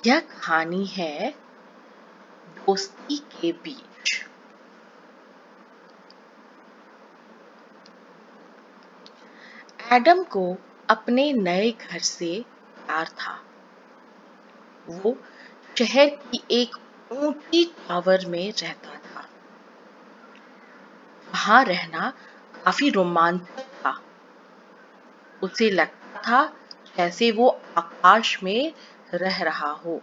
यह कहानी है दोस्ती के बीच। एडम को अपने नए घर से प्यार था। वो शहर की एक ऊंची टावर में रहता था। वहां रहना काफी रोमांचक था। उसे लगता था जैसे वो आकाश में रह रहा हो।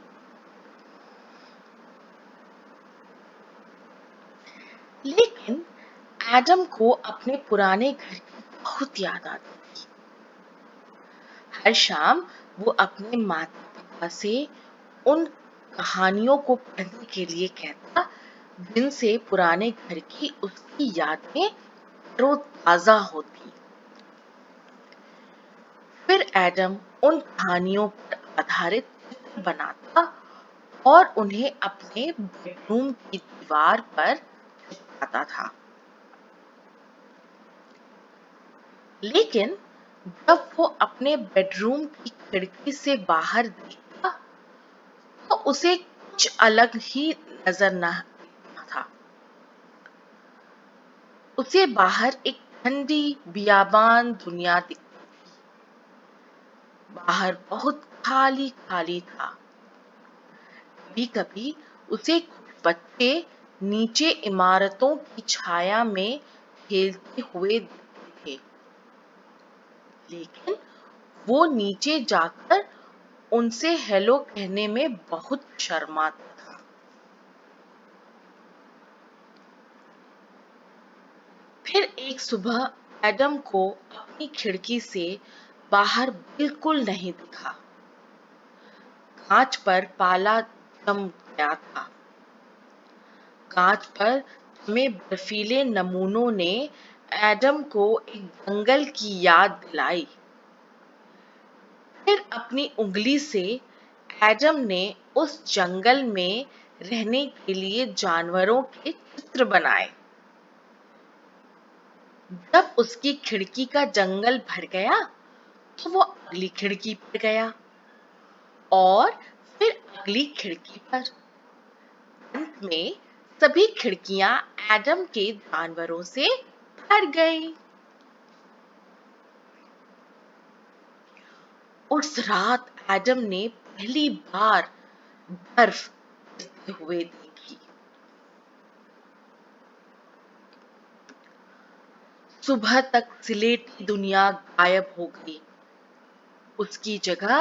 लेकिन एडम को अपने पुराने घर की बहुत याद आती थी। हर शाम वो अपने माता पिता से उन कहानियों को पढ़ने के लिए कहता जिनसे पुराने घर की उसकी यादें तरोताजा होती। फिर एडम उन कहानियों पर आधारित चित्र बनाता और उन्हें अपने बेडरूम की दीवार पर चिपकाता था। लेकिन जब वो अपने बेडरूम की खिड़की से बाहर देखता तो उसे कुछ अलग ही नजर न आता था। उसे बाहर एक ठंडी बियाबान दुनिया दिखती। बाहर बहुत खाली खाली था। कभी कभी उसे कुछ बच्चे नीचे इमारतों की छाया में खेलते हुए दिखते थे। लेकिन वो नीचे जाकर उनसे हेलो कहने में बहुत शर्माता था। फिर एक सुबह एडम को अपनी खिड़की से बाहर बिल्कुल नहीं दिखा। कांच पर पाला जम गया था। कांच पर जमे बर्फीले नमूनों ने एडम को एक जंगल की याद दिलाई। फिर अपनी उंगली से एडम ने उस जंगल में रहने के लिए जानवरों के चित्र बनाए। जब उसकी खिड़की का जंगल भर गया तो वो अगली खिड़की पर गया और फिर अगली खिड़की पर। अंत में सभी खिड़कियां एडम के जानवरों से भर गई। उस रात एडम ने पहली बार बर्फ गिरते हुए देखी। सुबह तक सिलेटी दुनिया गायब हो गई। उसकी जगह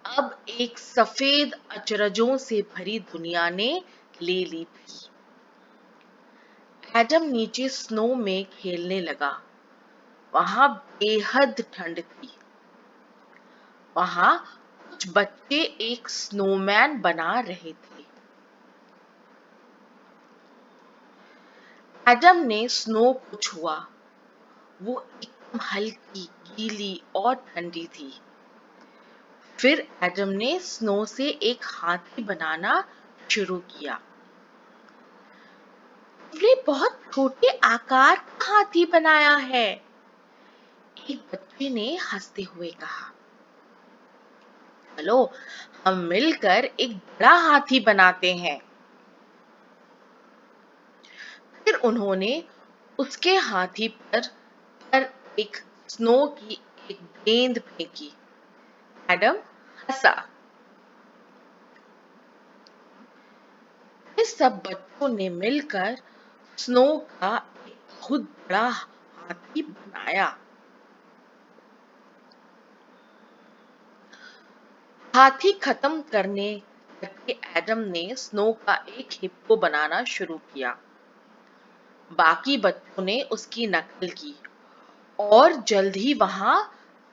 अब एक सफेद अचरजों से भरी दुनिया ने ले ली थी। एडम नीचे स्नो में खेलने लगा। वहां बेहद ठंड थी। वहां कुछ बच्चे एक स्नोमैन बना रहे थे। एडम ने स्नो को छुआ। वो एकदम हल्की, गीली और ठंडी थी। फिर एडम ने स्नो से एक हाथी बनाना शुरू किया। तुमने बहुत छोटे आकार का हाथी बनाया है, एक बच्चे ने हंसते हुए कहा। चलो हम मिलकर एक बड़ा हाथी बनाते हैं। फिर उन्होंने उसके हाथी पर एक स्नो की एक गेंद फेंकी। एडम हंसा। फिर सब बच्चों ने मिलकर स्नो का एक बहुत बड़ा हाथी बनाया। हाथी खत्म करके एडम ने स्नो का एक हिप्पो बनाना शुरू किया। बाकी बच्चों ने उसकी नकल की और जल्द ही वहां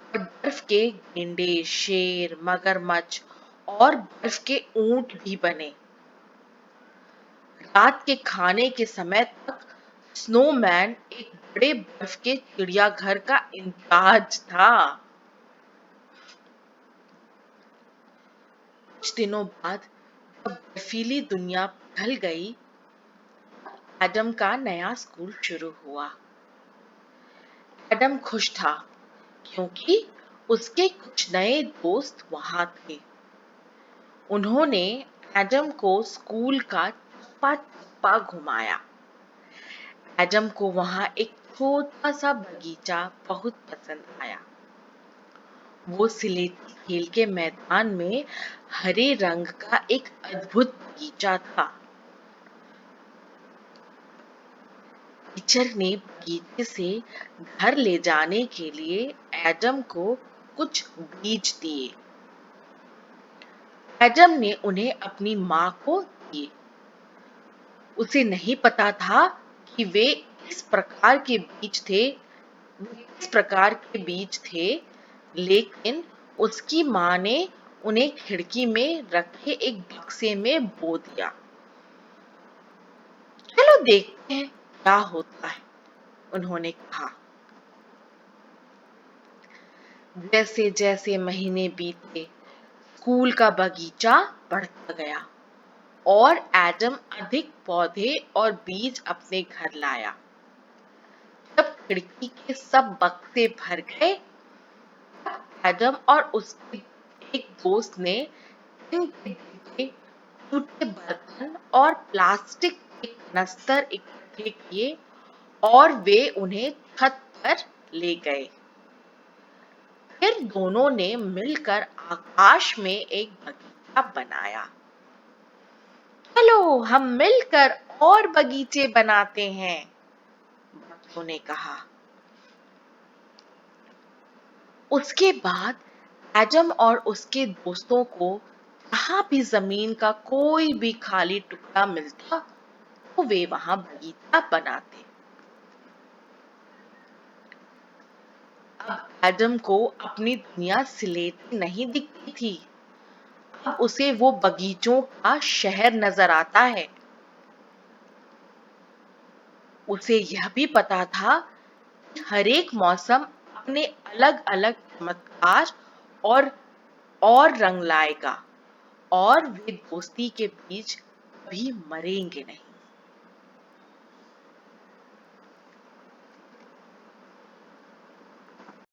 बर्फ के गेंडे, शेर, मगरमच्छ और बर्फ के ऊंट भी बने। रात के खाने के समय तक स्नोमैन एक बड़े बर्फ के चिड़ियाघर का इंचार्ज था। कुछ दिनों बाद जब बर्फीली दुनिया पिघल गई, एडम का नया स्कूल शुरू हुआ। एडम खुश था क्योंकि उसके कुछ नए दोस्त वहां थे। उन्होंने एडम को स्कूल का चप्पा चप्पा घुमाया। एडम को वहां एक छोटा सा बगीचा बहुत पसंद आया। वो स्लेटी खेल के मैदान में हरे रंग का एक अद्भुत बगीचा था। टीचर ने बगीचे से घर ले जाने के लिए एडम को कुछ बीज दिए। एडम ने उन्हें अपनी माँ को दिए। उसे नहीं पता था कि वे इस प्रकार के बीज थे, लेकिन उसकी माँ ने उन्हें खिड़की में रखे एक बक्से में बो दिया। चलो देखते हैं क्या होता है, उन्होंने कहा। जैसे जैसे महीने बीते, स्कूल का बगीचा बढ़ता गया और एडम अधिक पौधे और बीज अपने घर लाया। जब खिड़की के सब बक्से भर गए, एडम और उसके एक दोस्त ने इनके टूटे बर्तन और प्लास्टिक के कनस्तर इकट्ठे किए और वे उन्हें छत पर ले गए। फिर दोनों ने मिलकर आकाश में एक बगीचा बनाया। चलो हम मिलकर और बगीचे बनाते हैं, बच्चों ने कहा। उसके बाद एडम और उसके दोस्तों को जहां भी जमीन का कोई भी खाली टुकड़ा मिलता, तो वे वहां बगीचा बनाते। अब एडम को अपनी दुनिया स्लेटी नहीं दिखती थी। अब उसे वो बगीचों का शहर नजर आता है। उसे यह भी पता था कि हर एक मौसम अपने अलग अलग चमत्कार और रंग लाएगा और वे दोस्ती के बीच कभी मरेंगे नहीं।